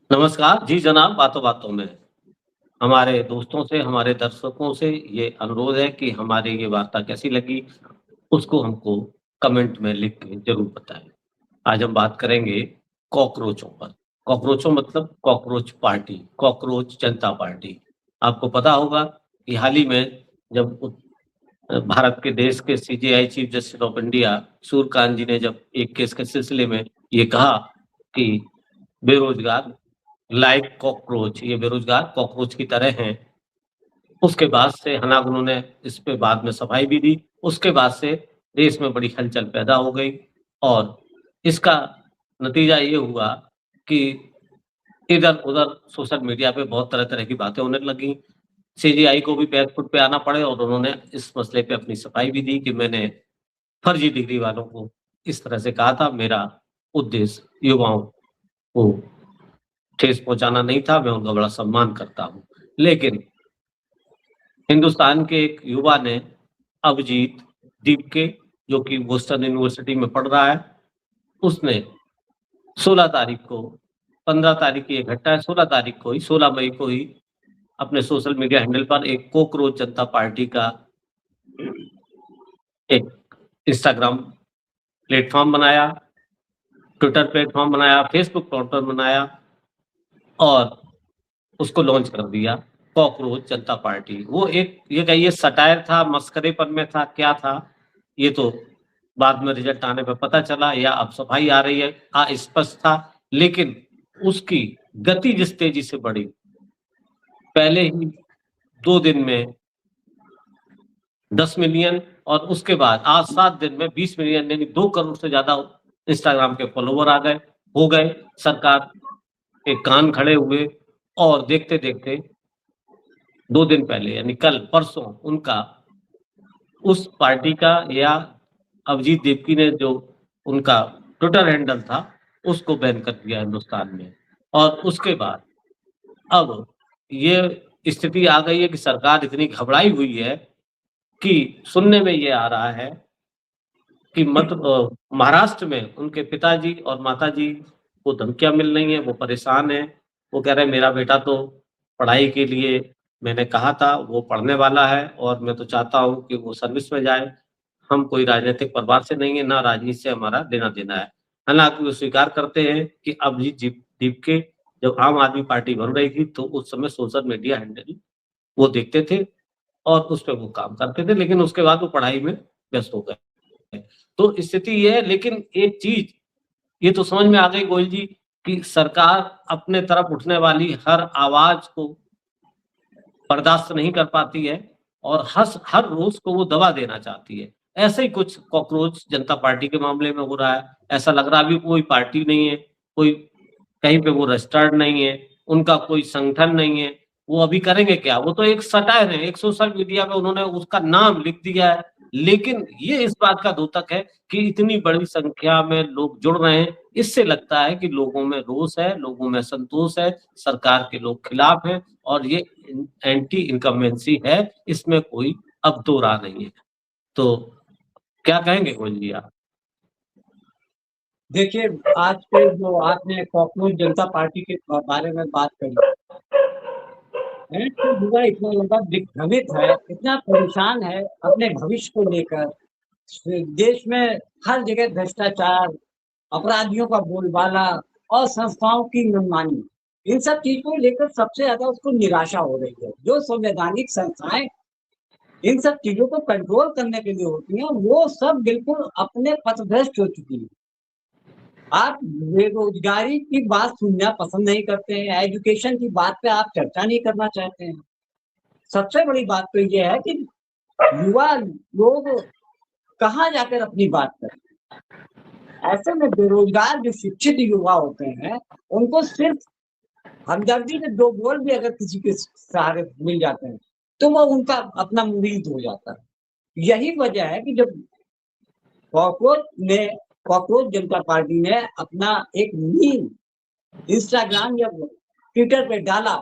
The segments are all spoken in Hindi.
नमस्कार। जी जनाब, बातों बातों में हमारे दोस्तों से, हमारे दर्शकों से ये अनुरोध है कि हमारी ये वार्ता कैसी लगी, उसको हमको कमेंट में लिख के ज़रूर बताएँ। आज हम बात करेंगे कॉकरोचों पर। कॉकरोचों मतलब कॉकरोच पार्टी, कॉकरोच जनता पार्टी। आपको पता होगा कि हाल ही में जब भारत के देश के CJI chief justice of India Suryakant ji ने जब एक केस के सिलसिले में ये कहा कि बेरोज़गार लाइक कॉकरोच, ये बेरोज़गार कॉकरोच की तरह हैं। उसके बाद से हनागुनों ने इस पे बाद में सफाई भी दी। उसके बाद से देश में बड़ी हलचल पैदा हो गई और इसका नतीजा ये हुआ कि इधर-उधर सोशल मीडिया पे बहुत तरह-तरह की बातें होने लगी। सीजेआई को भी बैकफुट पे आना पड़े और उन्होंने इस मसले पे अपनी सफाई भी दी कि मैंने फर्जी डिग्री वालों को इस तरह से कहा था, मेरा उद्देश्य युवाओं को ठेस पहुँचाना नहीं था, मैं उनका बड़ा सम्मान करता हूँ। लेकिन हिंदुस्तान के एक युवा ने अभिजीत दीपके जो कि बोस्टन यूनिवर्सिटी में पढ़ रहा है, उसने 16 तारीख को 15 तारीख की ये घटना है, 16 तारीख को ही 16 मई को ही अपने सोशल मीडिया हैंडल पर एक कॉकरोच जनता पार्टी का एक इंस्टाग्राम प्लेटफ़ॉर्म बनाया, ट्विटर प्लेटफ़ॉर्म बनाया, फेसबुक प्लेटफ़ॉर्म बनाया और उसको लॉन्च कर दिया, कॉकरोच जनता पार्टी। वो एक ये कहिए सटायर था, मस्खरेपन में था, क्या था? ये तो बाद में रिज़ल्ट आने पे पता चला या अब सफाई आ रही है, अस्पष्ट था। लेकिन उसकी गति जिस तेज़ी से बढ़ी, पहले ही 2 दिन में 10 मिलियन और उसके बाद आज 7 दिन में 20 मिलियन यानी 2 करोड़ से ज़्यादा इंस्टाग्राम के फॉलोवर आ गए, हो गए। सरकार के कान खड़े हुए और देखते-देखते 2 दिन पहले यानी कल परसों उनका उस पार्टी का या अभिजीत दीपकी ने जो उनका ट्विटर हैंडल था, उसको बैन कर दिया हिंदुस्तान में। और उसके बाद अब ये स्थिति आ गई है कि सरकार इतनी घबराई हुई है कि सुनने में ये आ रहा है कि महाराष्ट्र में उनके पिताजी और माताजी को धमकियाँ मिल रही हैं, वो परेशान हैं। वो कह रहे हैं मेरा बेटा तो पढ़ाई के लिए मैंने कहा था वो पढ़ने वाला है और मैं तो चाहता हूँ कि वो सर्विस में जाए। हम कोई राजनीतिक परिवार से नहीं है, ना राजनीति से हमारा लेना-देना है। हालाँकि वो स्वीकार करते हैं कि अभिजीत दीपके जब आम आदमी पार्टी बन रही थी, तो उस समय सोशल मीडिया हैंडल वो देखते थे और उस पे वो काम करते थे, लेकिन उसके बाद वो पढ़ाई में व्यस्त हो गए। तो स्थिति ये है लेकिन एक चीज़ ये तो समझ में आ गई गोयल जी कि सरकार अपने तरफ उठने वाली हर आवाज़ को बर्दाश्त नहीं कर पाती है और हर रोज़ को वो दबा देना चाहती है। ऐसे ही कुछ कॉकरोच जनता पार्टी के मामले में हो रहा है। ऐसा लग रहा है अभी कोई पार्टी नहीं है, कोई कहीं पे वो रजिस्टर्ड नहीं है, उनका कोई संगठन नहीं है। वो अभी करेंगे क्या? वो तो एक सटायर है, एक सोशल मीडिया पे उन्होंने उसका नाम लिख दिया है। लेकिन ये इस बात का द्योतक है कि इतनी बड़ी संख्या में लोग जुड़ रहे हैं, इससे लगता है कि लोगों में रोष है, लोगों में संतोष है, सरकार के लोग खिलाफ हैं और ये एंटी इनकम्बेंसी है, इसमें कोई अब दो राह नहीं है। तो क्या कहेंगे गोयल जी आप? देखिए, आज के जो आपने कॉकरोच जनता पार्टी के बारे में बात करी, है कि युवा इतना ज़्यादा दिग्भ्रमित है, इतना परेशान है अपने भविष्य को लेकर। देश में हर जगह भ्रष्टाचार, अपराधियों का बोलबाला और संस्थाओं की मनमानी, इन सब चीज़ को लेकर सबसे ज़्यादा उसको निराशा हो रही है। जो संवैधानिक संस्थाएँ इन सब चीज़ों को कंट्रोल करने के लिए होती हैं, वो सब बिल्कुल अपने पथभ्रष्ट हो चुकी हैं। आप बेरोज़गारी की बात सुनना पसंद नहीं करते हैं, एजुकेशन की बात पे आप चर्चा नहीं करना चाहते हैं। सबसे बड़ी बात तो ये है कि युवा लोग कहाँ जाकर अपनी बात करें? ऐसे में बेरोज़गार जो शिक्षित युवा होते हैं, उनको सिर्फ़ हमदर्दी के 2 बोल भी अगर किसी के सहारे मिल जाते हैं, तो वो उनका अपना मुरीद हो जाता है। यही वजह है कि जब कॉकरोच ने कॉकरोच जनता पार्टी ने अपना एक मीम इंस्टाग्राम या ट्विटर पे डाला,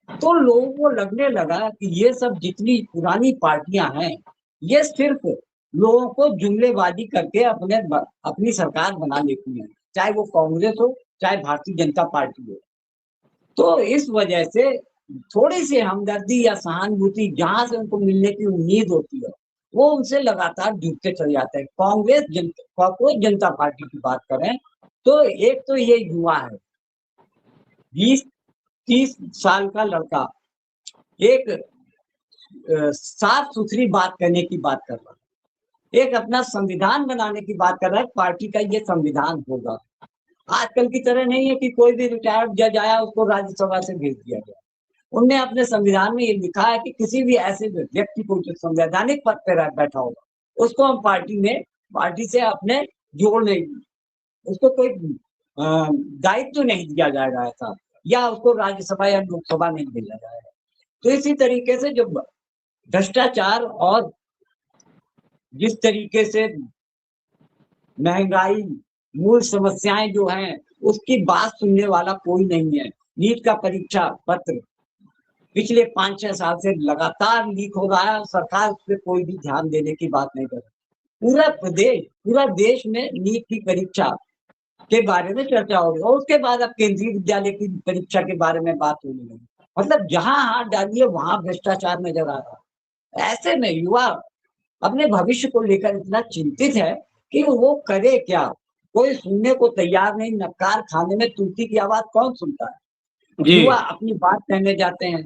तो लोगों को लगने लगा कि ये सब जितनी पुरानी पार्टियां हैं, ये सिर्फ लोगों को जुमलेबाजी करके अपनी सरकार बना लेती हैं, चाहे वो कांग्रेस हो, चाहे भारतीय जनता पार्टी हो। तो इस वजह से थोड़ी-सी हमदर्दी या सहानुभूति जहाँ से उनको मिलने की उम्मीद होती है, वो उनसे लगातार जुड़ते चले जाते हैं। कॉकरोच जनता पार्टी की बात करें, तो एक तो ये युवा है, 20-30 साल का लड़का, एक साफ-सुथरी बात करने की बात कर रहा है। एक अपना संविधान बनाने की बात कर रहा है, पार्टी का ये संविधान होगा। आजकल की तरह नहीं है कि कोई भी रिटायर्ड जज आया उसको राज्यसभा से भेज दिया गया। उनने अपने संविधान में ये लिखा है कि किसी भी ऐसे व्यक्ति को जो संवैधानिक पद पे बैठा होगा, उसको हम पार्टी से अपने जोड़ नहीं, उसको कोई दायित्व नहीं दिया जाएगा ऐसा, या उसको राज्यसभा या लोकसभा नहीं भेजा जाएगा। तो इसी तरीके से जो भ्रष्टाचार और जिस तरीके से महंगाई, मूल समस्याएं जो हैं, उसकी बात सुनने वाला कोई नहीं है। नीट का परीक्षा पत्र पिछले 5-6 साल से लगातार लीक हो रहा है और सरकार उस पे कोई भी ध्यान देने की बात नहीं कर रही। पूरा देश में नीट की परीक्षा के बारे में चर्चा हो रही है और उसके बाद अब केंद्रीय विद्यालय की परीक्षा के बारे में बात होने लगी। मतलब जहाँ हाथ डालिए वहाँ भ्रष्टाचार नजर आ रहा है। ऐसे में युवा अपने भविष्य को लेकर इतना चिंतित है कि वो करे क्या? कोई सुनने को तैयार नहीं, नक्कार खाने में तूती की आवाज़ कौन सुनता है? जी। युवा अपनी बात कहने जाते हैं,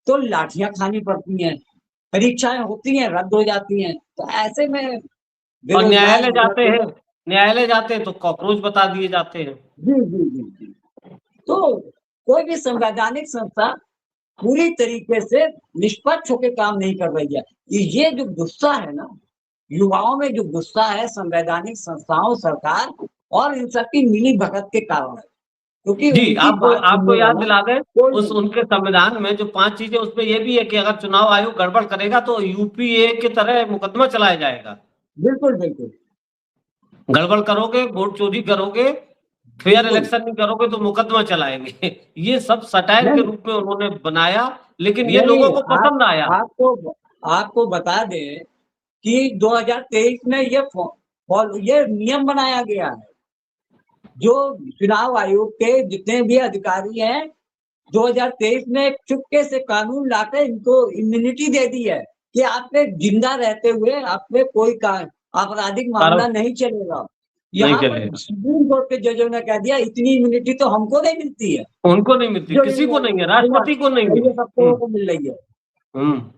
तो लाठियाँ खानी पड़ती हैं, परीक्षाएँ होती हैं, रद्द हो जाती हैं। तो ऐसे में और बेरोज़गार युवा को न्यायालय जाते हैं तो कॉकरोच बता दिए जाते हैं। जी। तो कोई भी संवैधानिक संस्था पूरी तरीके से निष्पक्ष होके काम नहीं कर रही है। ये जो गुस्सा है ना, युवाओं में जो गुस्सा है संवैधानिक संस्थाओं, सरकार और इन सब की मिली-भगत के कारण है। क्योंकि जी, उनकी आपको बात आपको सुनने याद वाला दिला दें, कोई उस नहीं। उनके संविधान में जो 5 चीज़ें उसमें ये भी है कि अगर चुनाव आयोग गड़बड़ करेगा तो यूपीए की तरह मुकदमा चलाया जाएगा। बिल्कुल। गड़बड़ करोगे, वोट चोरी करोगे, फेयर बिल्कुल। इलेक्शन नहीं करोगे तो मुकदमा चलाएँगे। ये सब सटायर के नहीं, रूप में उन्होंने बनाया, लेकिन ये नहीं लोगों को पसंद आया। आपको आपको बता दें कि 2023 में ये नियम बनाया गया है। जो चुनाव आयोग के जितने भी अधिकारी हैं, 2023 में चुपके से कानून लाकर इनको इम्यूनिटी दे दी है कि आप पे जिंदा रहते हुए आप पे कोई आपराधिक कारण मामला नहीं चलेगा। नहीं यहाँ पर चलेगा। सुप्रीम कोर्ट के जजों ने कह दिया इतनी इम्यूनिटी तो हमको नहीं मिलती है, उनको नहीं मिलती, जो किसी को नहीं है, राष्ट्रपति को नहीं ये मिली। सब लोगों को मिल रही है। हुँ।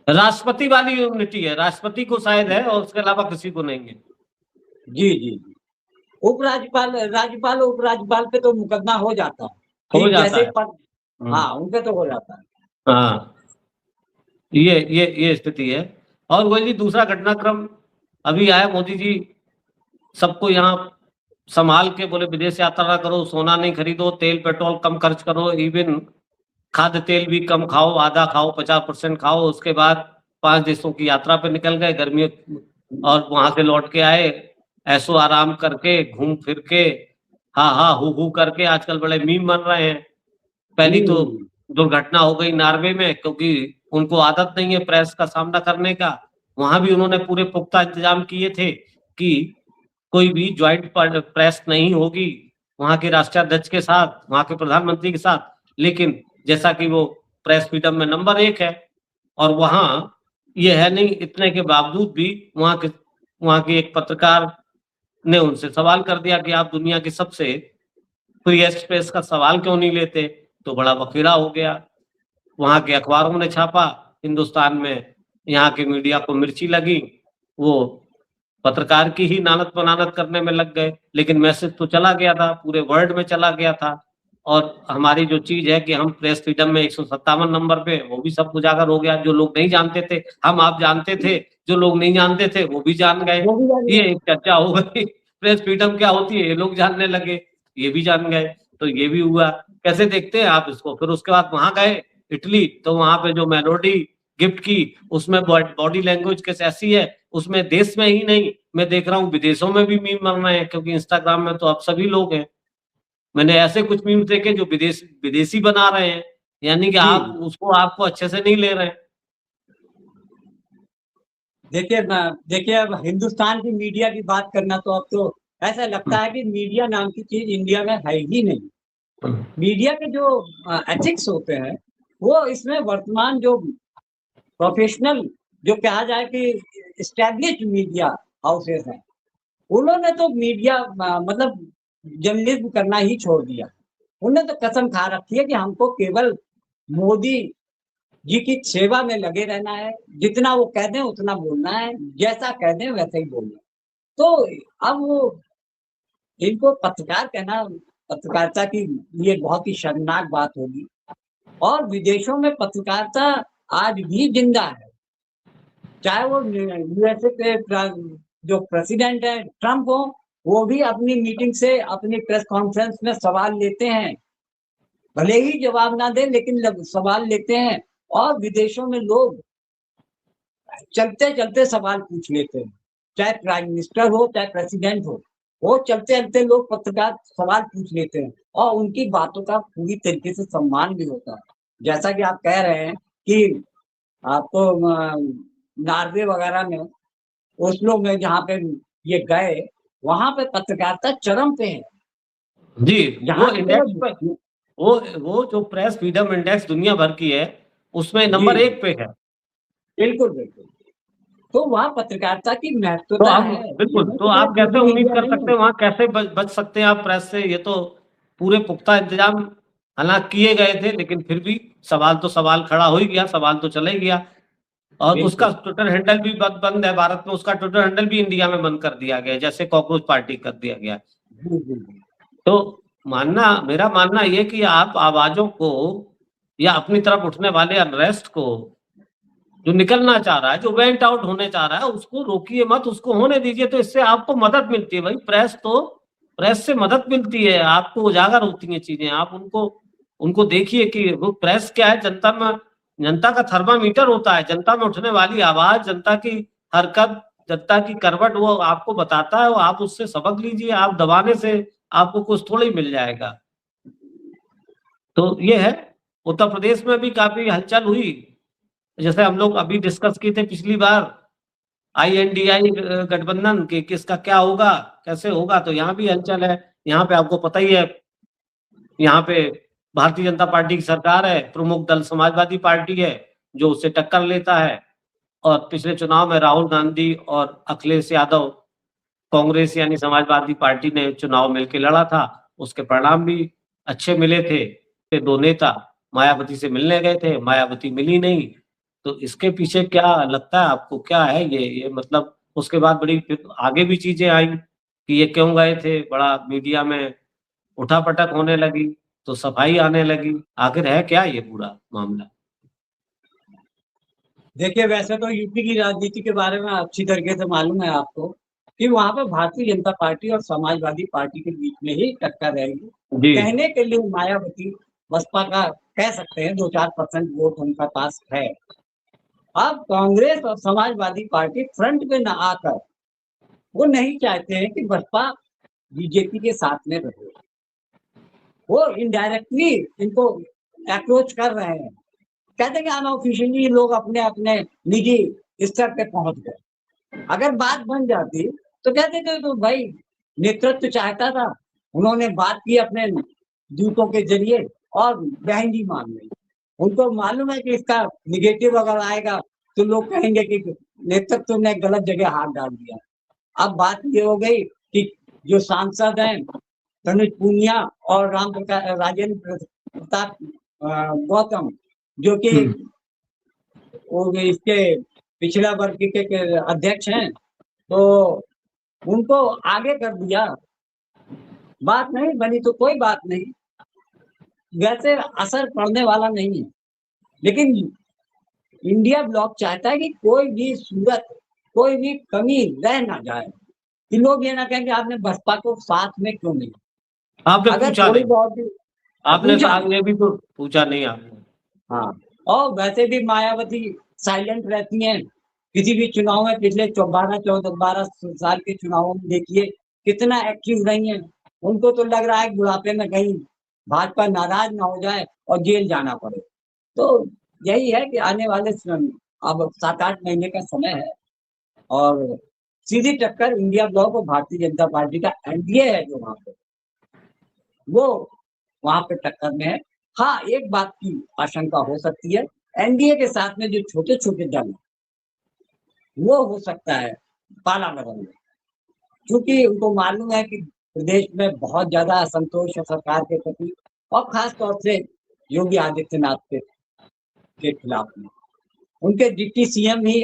राष्ट्रपति वाली इम्यूनिटी है, राष्ट्रपति को शायद है और उसके अलावा किसी को नहीं है। जी। राज्यपाल उपराज्यपाल पे तो मुकदमा हो जाता है हो कि जाता जैसे है। पद, हुँ। हाँ, उनपे तो हो जाता है। हाँ। ये स्थिति है। और वही दूसरा घटनाक्रम अभी आया, मोदी जी सबको यहाँ संभाल के बोले विदेश यात्रा ना करो, सोना नहीं खरीदो, तेल पेट्रोल कम खर्च करो, इवन खाद्य तेल भी कम खाओ, आधा खाओ, 50% खाओ। उसके बाद 5 देशों की यात्रा पे निकल गए गर्मियों, और वहां से लौट के आए ऐसो आराम करके, घूम फिर के, हा हू करके। आजकल बड़े मीम बन रहे हैं। पहली तो हुँ। दुर्घटना हो गई नॉर्वे में, क्योंकि उनको आदत नहीं है प्रेस का सामना करने का। वहां भी उन्होंने पूरे पुख्ता इंतजाम किए थे कि कोई भी ज्वाइंट प्रेस नहीं होगी वहां के राष्ट्राध्यक्ष के साथ, वहां के प्रधानमंत्री के साथ। लेकिन जैसा कि वो प्रेस फ्रीडम में नंबर 1 है और वहां ये है नहीं, इतने के बावजूद भी वहां के एक पत्रकार ने उनसे सवाल कर दिया कि आप दुनिया की सबसे फ्रीएस्ट प्रेस का सवाल क्यों नहीं लेते? तो बड़ा बखेड़ा हो गया। वहाँ के अखबारों ने छापा, हिंदुस्तान में यहाँ के मीडिया को मिर्ची लगी, वो पत्रकार की ही नानत-बनानत करने में लग गए। लेकिन मैसेज तो चला गया था, पूरे वर्ल्ड में चला गया था। और हमारी जो चीज़ है कि हम प्रेस फ्रीडम में 157 नंबर पे, वो भी सब उजागर हो गया। जो लोग नहीं जानते थे, आप जानते थे, जो लोग नहीं जानते थे, वो भी जान गए। वो भी जान ये गए। एक चर्चा हो गई। प्रेस फ्रीडम क्या होती है, ये लोग जानने लगे, ये भी जान गए। तो ये भी हुआ। कैसे देखते हैं आप इसको? फिर उसके बाद वहाँ गए इटली, तो वहाँ पे जो मेलोडी गिफ्ट की, उसमें बॉडी लैंग्वेज कैसे ऐसी है, उसमें देश में ही नहीं, मैं देख रहा हूँ विदेशों में भी मीम बन रहे हैं, क्योंकि इंस्टाग्राम में तो अब सभी लोग हैं। मैंने ऐसे कुछ मीम्स देखे जो विदेशी बना रहे हैं, यानी कि जी, आप उसको आपको अच्छे से नहीं ले रहे हैं। देखिए अब हिंदुस्तान की मीडिया की बात करना तो अब तो ऐसा लगता हुँ, है कि मीडिया नाम की चीज़ इंडिया में है ही नहीं। मीडिया के जो एथिक्स होते हैं, वो इसमें वर्तमान जो प्रोफेशनल, जो कहा जाए कि एस्टैब्लिश्ड मीडिया हाउसेस हैं, उन्होंने तो मीडिया मतलब जर्नलिज्म करना ही छोड़ दिया। उन्होंने तो कसम खा रखी है कि हमको केवल मोदी जी की सेवा में लगे रहना है, जितना वो कह दें उतना बोलना है, जैसा कह दें वैसे ही बोलना है। तो अब वो इनको पत्रकार कहना पत्रकारिता की ये बहुत ही शर्मनाक बात होगी। और विदेशों में पत्रकारिता आज भी जिंदा है, चाहे वो यूएसए के जो प्रेसिडेंट है ट्रम्प हो, वो भी अपनी मीटिंग से अपनी प्रेस कॉन्फ्रेंस में सवाल लेते हैं, भले ही जवाब ना दे लेकिन सवाल लेते हैं। और विदेशों में लोग चलते चलते सवाल पूछ लेते हैं, चाहे प्राइम मिनिस्टर हो चाहे प्रेसिडेंट हो, वो चलते चलते लोग पत्रकार सवाल पूछ लेते हैं और उनकी बातों का पूरी तरीके से सम्मान भी होता है। जैसा कि आप कह रहे हैं कि आपको नॉर्वे वगैरह में, ओस्लो में जहाँ पे ये गए, वहां पे पत्रकारिता चरम पे है। जी, वो जहाँ की इंडेक्स पे, वो जो प्रेस फ्रीडम इंडेक्स दुनिया भर की है, उसमें जी नंबर 1 पे है। बिल्कुल बिल्कुल। तो वहाँ पत्रकारिता की तो महत्वता आप है, ये बिल्कुल, नहीं तो कि आप सिर्फ कैसे निजी उम्मीद मीडिया कर नहीं सकते है। हैं वहाँ कैसे बच सकते हैं आप प्रेस से? ये तो पूरे पुख्ता इंतजाम हालांकि किए गए थे, लेकिन फिर भी सवाल खड़ा हो ही गया, सवाल तो चला ही गया। और उसका बिल्कुल ट्विटर हैंडल भी बंद है भारत में, उसका ट्विटर हैंडल भी इंडिया में बंद कर दिया गया, जैसे कॉकरोच पार्टी कर दिया गया। जी जी जी। तो मेरा मानना ये कि आप आवाजों को या अपनी तरफ उठने वाले अनरेस्ट को, जो निकलना चाह रहा है, जो वेंट आउट होने चाह रहा है, उसको रोकिए मत, उसको होने दीजिए। तो इससे आपको मदद मिलती है भाई। प्रेस से मदद मिलती है, आपको उजागर होती हैं चीजें। आप उनको उनको देखिए कि वो प्रेस क्या है, जनता का थर्मामीटर होता है। जनता में उठने वाली आवाज, जनता की हरकत, जनता की करवट, वो आपको बताता है। वो आप उससे सबक लीजिए। आप दबाने से आपको कुछ थोड़ी मिल जाएगा। तो ये है। उत्तर प्रदेश में भी काफी हलचल हुई, जैसे हम लोग अभी डिस्कस किए थे पिछली बार, INDI गठबंधन के किसका क्या होगा, कैसे होगा। तो यहाँ भी हलचल है। यहाँ पे आपको पता ही है, यहाँ पे भारतीय जनता पार्टी की सरकार है, प्रमुख दल समाजवादी पार्टी है जो उससे टक्कर लेता है। और पिछले चुनाव में राहुल गांधी और अखिलेश यादव, कांग्रेस यानी समाजवादी पार्टी ने चुनाव मिलकर लड़ा था, उसके परिणाम भी अच्छे मिले थे। फिर दो नेता मायावती से मिलने गए थे, मायावती मिली नहीं। तो इसके पीछे क्या लगता है आपको, क्या है ये मतलब? उसके बाद बड़ी फिर आगे भी चीजें आई कि ये क्यों गए थे, बड़ा मीडिया में उठापटक होने लगी, तो सफाई आने लगी। आखिर है क्या ये पूरा मामला? देखिए, वैसे तो यूपी की राजनीति के बारे में अच्छी तरीके से मालूम है आपको कि वहाँ पे भारतीय जनता पार्टी और समाजवादी पार्टी के बीच में ही टक्कर रहेगी। जी। कहने के लिए मायावती बसपा का कह सकते हैं 2-4% वोट उनका पास है। अब कांग्रेस और समाजवादी पार्टी फ्रंट पे न आकर, वो नहीं चाहते हैं कि बसपा बीजेपी के साथ में रहे। वो इनडायरेक्टली इनको अप्रोच कर रहे हैं। कहते हैं कि अनऑफिशियली लोग अपने अपने निजी स्तर पे पहुंच गए। अगर बात बन जाती तो कहते थे तो भाई नेतृत्व चाहता था, उन्होंने बात की अपने दूतों के जरिए और बहन जी मान ली। उनको मालूम है कि इसका निगेटिव अगर आएगा तो लोग कहेंगे कि नेतृत्व ने गलत जगह हाथ डाल दिया। अब बात ये हो गई कि जो सांसद हैं तनुज पूनिया और राम प्रकाश राजेंद्र प्रताप गौतम, जो कि हम्म। वो इसके पिछड़ा वर्ग के अध्यक्ष हैं, तो उनको आगे कर दिया। बात नहीं बनी तो कोई बात नहीं, वैसे असर पड़ने वाला नहीं है। लेकिन इंडिया ब्लॉक चाहता है कि कोई भी सूरत, कोई भी कमी रह ना जाए, कि लोग ये ना कहें कि आपने बसपा को साथ में क्यों नहीं। आपने अगर पूछा थोड़ी नहीं, बहुत भी आपने पूछा नहीं। ये भी तो पूछा नहीं आपने। हाँ, और वैसे भी मायावती साइलेंट रहती हैं किसी भी चुनाव में। पिछले 12 साल के चुनावों में देखिए कितना एक्टिव रही हैं। उनको तो लग रहा है कि बुढ़ापे में कहीं भाजपा नाराज ना हो जाए और जेल जाना पड़े। तो यही है कि आने वाले अब 7-8 महीने का समय है और सीधी टक्कर इंडिया ब्लॉक और भारतीय जनता पार्टी का एनडीए है जो वहां पे, वो वहां पे टक्कर में है। हाँ, एक बात की आशंका हो सकती है, एनडीए के साथ में जो छोटे-छोटे दल हैं, वो हो सकता है पाला बदल दें। क्योंकि उनको मालूम है कि प्रदेश में बहुत ज़्यादा असंतोष है सरकार के प्रति और ख़ास तौर से योगी आदित्यनाथ के खिलाफ में। उनके डिप्टी सीएम ही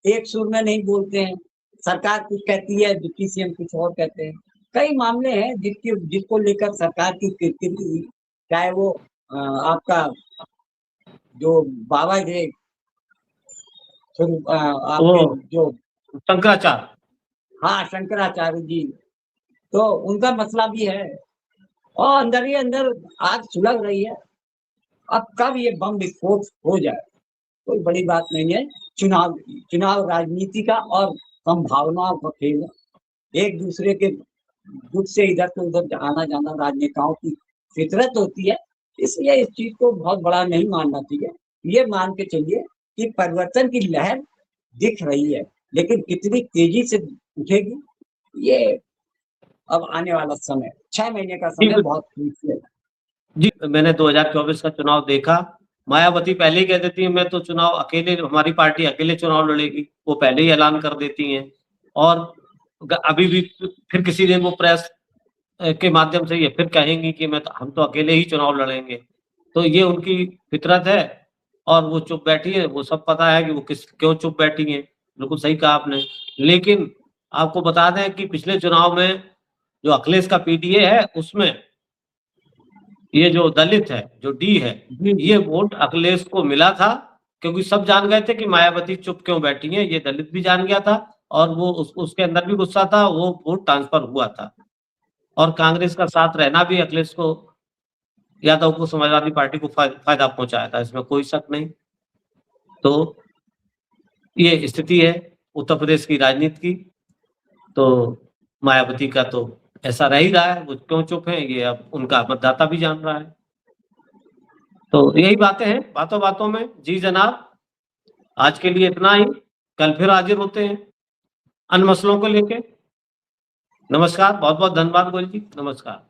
एक सुर में नहीं बोलते हैं, सरकार कुछ कहती है, डिप्टी सीएम कुछ और कहते हैं। कई मामले हैं जिसको लेकर सरकार की किरकिरी हुई, चाहे वो आपका जो बाबा थे फिर वो आपके जो शंकराचार्य, हाँ, शंकराचार्य जी, तो उनका मसला भी है और अंदर ही अंदर आग सुलग रही है। अब कब ये बम विस्फोट हो जाए, कोई बड़ी बात नहीं है। चुनाव चुनाव राजनीति का और संभावनाओं का खेल है। एक दूसरे के गुट से इधर से उधर आना-जाना राजनेताओं की फितरत होती है, इसलिए इस चीज़ को बहुत बड़ा नहीं मानना चाहिए। ये मान के चलिए कि परिवर्तन की लहर दिख रही है, लेकिन कितनी तेज़ी से उठेगी, ये अब आने वाला समय 6 महीने का जी, समय बहुत कीमती है। जी, मैंने 2024 का चुनाव देखा। मायावती पहले ही कह देती हैं मैं तो चुनाव अकेले हमारी पार्टी अकेले चुनाव लड़ेगी, वो पहले ही ऐलान कर देती हैं और अभी भी फिर किसी दिन वो प्रेस के माध्यम से ये फिर कहेंगी कि हम तो अकेले ही चुनाव लड़ेंगे। तो ये उनकी फितरत है और वो चुप बैठी है, वो सब पता है कि वो क्यों चुप बैठी हैं। बिल्कुल सही कहा आपने। लेकिन आपको बता दें कि पिछले चुनाव में जो अखिलेश का पीडीए है उसमें ये जो दलित है, जो डी है, ये वोट अखिलेश को मिला था क्योंकि सब जान गए थे कि मायावती चुप क्यों बैठी हैं, ये दलित भी जान गया था और वो उसके अंदर भी गुस्सा था, वो वोट ट्रांसफर हुआ था। और कांग्रेस का साथ रहना भी अखिलेश को यादव को समाजवादी पार्टी को फ़ायदा पहुँचाया था, इसमें कोई शक नहीं। तो ये स्थिति है उत्तर प्रदेश की राजनीति की, तो मायावती का तो ऐसा रह ही रहा है, वो क्यों चुप हैं ये अब उनका मतदाता भी जान रहा है। तो यही बातें हैं, बातों-बातों में। जी जनाब, आज के लिए इतना ही, कल फिर हाज़िर होते हैं, अन्य मसलों को लेके। नमस्कार, बहुत-बहुत धन्यवाद गोयल जी, नमस्कार।